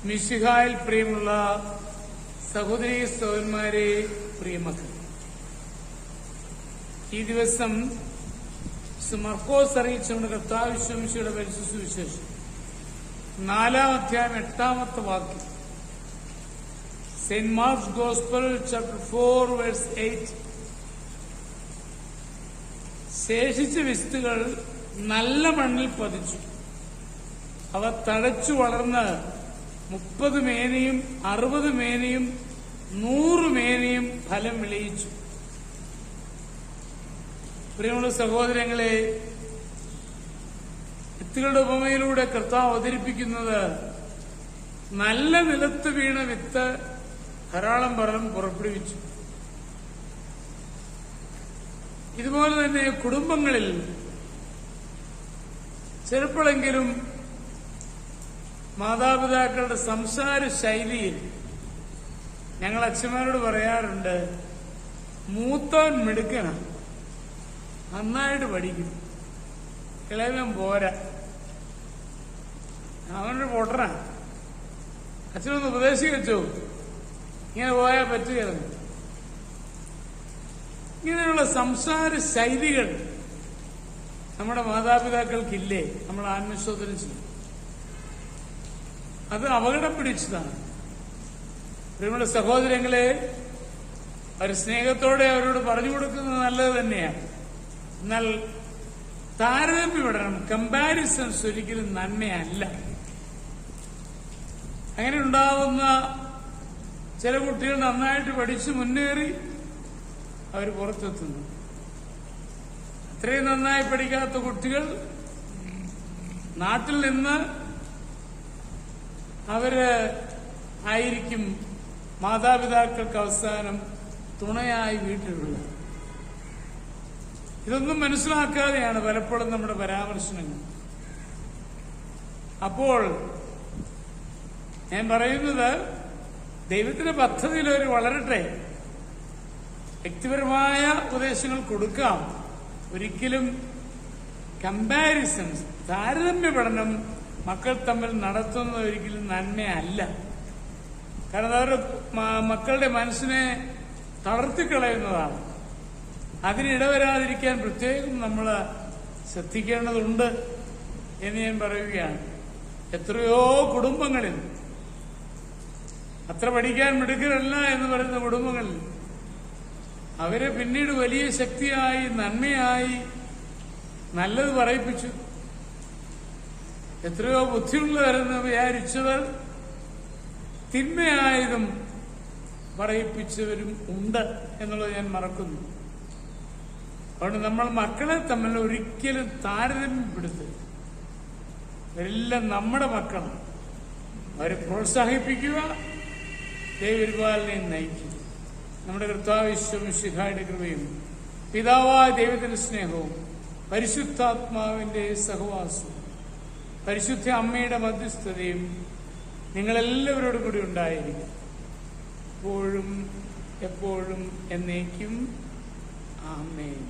മിശിഹായിൽ പ്രിയമുള്ള സഹോദരീ സഹോദരന്മാരെ, പ്രിയമക്കൾ, ഈ ദിവസം മർക്കോസ് അറിയിച്ച നമ്മുടെ കർത്താവ് യേശുമിശിഹായുടെ പരിശുദ്ധ സുവിശേഷം 4-ാം അധ്യായം 8-ാമത്തെ വാക്യം, Saint Mark's gospel chapter 4 verse 8. ശേഷിച്ച വിത്തുകൾ നല്ല മണ്ണിൽ പതിച്ചു. അവ തഴച്ചു വളർന്ന് 30 മേനിയും 60 മേനിയും 100 മേനിയും ഫലം വിളയിച്ചു. പ്രിയമുള്ള സഹോദരങ്ങളെ, വിത്തുകളുടെ ഉപമയിലൂടെ കർത്താവ് അവതരിപ്പിക്കുന്നത് നല്ല നിലത്ത് വീണ വിത്ത് ധാരാളം ഫലം പുറപ്പെടുവിച്ചു. ഇതുപോലെ തന്നെ കുടുംബങ്ങളിൽ ചിലപ്പോഴെങ്കിലും മാതാപിതാക്കളുടെ സംസാര ശൈലിയിൽ ഞങ്ങൾ അച്ഛന്മാരോട് പറയാറുണ്ട്, മൂത്തവൻ മിടുക്കനാണ്, നന്നായിട്ട് പഠിക്കും, ഇളയവൻ പോരാ, അവനൊരു പൊട്ടനാ, അച്ഛനൊന്ന് ഉപദേശിച്ച് വെച്ചോ, ഇങ്ങനെ പോയാൽ പറ്റുകയെന്ന്. ഇങ്ങനെയുള്ള സംസാര ശൈലികൾ നമ്മുടെ മാതാപിതാക്കൾക്കില്ലേ? നമ്മൾ ആത്മശോധന ചെയ്യും. അത് അപകടം പിടിച്ചതാണ്. പ്രിയമുള്ള സഹോദരങ്ങളെ, ഒരു സ്നേഹത്തോടെ അവരോട് പറഞ്ഞു കൊടുക്കുന്നത് നല്ലത് തന്നെയാണ്. എന്നാൽ താരതമ്യപ്പെടണം, കമ്പാരിസൺസ് ഒരിക്കലും നന്മയല്ല. അങ്ങനെ ഉണ്ടാവുന്ന ചില കുട്ടികൾ നന്നായിട്ട് പഠിച്ച് മുന്നേറി അവർ പുറത്തെത്തുന്നു. അത്രയും നന്നായി പഠിക്കാത്ത കുട്ടികൾ നാട്ടിൽ നിന്ന് അവര് ആയിരിക്കും മാതാപിതാക്കൾക്ക് അവസാനം തുണയായി വീട്ടിലുള്ളത്. ഇതൊന്നും മനസ്സിലാക്കാതെയാണ് പലപ്പോഴും നമ്മുടെ പരാമർശനങ്ങൾ. അപ്പോൾ ഞാൻ പറയുന്നത്, ദൈവത്തിന്റെ പദ്ധതിയിൽ അവർ വളരട്ടെ, വ്യക്തിപരമായ ഉപദേശങ്ങൾ കൊടുക്കാം. ഒരിക്കലും കമ്പാരിസൺസ്, താരതമ്യ പഠനം മക്കൾ തമ്മിൽ നടത്തുന്നത് ഒരിക്കലും നന്മയല്ല. കാരണം അവരുടെ മക്കളുടെ മനസ്സിനെ തളർത്തിക്കളയുന്നതാണ്. അതിനിടവരാതിരിക്കാൻ പ്രത്യേകം നമ്മൾ ശ്രദ്ധിക്കേണ്ടതുണ്ട് എന്ന് ഞാൻ പറയുകയാണ്. എത്രയോ കുടുംബങ്ങളിൽ, അത്ര പഠിക്കാൻ മിടുക്കരല്ല എന്ന് പറയുന്ന കുടുംബങ്ങളിൽ, അവരെ പിന്നീട് വലിയ ശക്തിയായി നന്മയായി നല്ലത് പറയിപ്പിച്ചു. എത്രയോ ബുദ്ധിയുള്ളവരെന്ന് വിചാരിച്ചവർ തിന്മയായതും പറയിപ്പിച്ചവരും ഉണ്ട് എന്നുള്ളത് ഞാൻ മറക്കുന്നു. അതുകൊണ്ട് നമ്മൾ മക്കളെ തമ്മിൽ ഒരിക്കലും താരതമ്യപ്പെടുത്തരുത്. അവരെല്ലാം നമ്മുടെ മക്കളാണ്. അവരെ പ്രോത്സാഹിപ്പിക്കുക, ദൈവപരിപാലനയെ നയിക്കുക. നമ്മുടെ കർത്താവ് യേശുമിശിഹായുടെ കൃപയും പിതാവായ ദൈവത്തിന്റെ സ്നേഹവും പരിശുദ്ധാത്മാവിന്റെ സഹവാസവും പരിശുദ്ധ അമ്മയുടെ മധ്യസ്ഥതയും നിങ്ങളെല്ലാവരോടും കൂടി ഉണ്ടായിരിക്കും, എപ്പോഴും എപ്പോഴും എന്നേക്കും. ആമേൻ.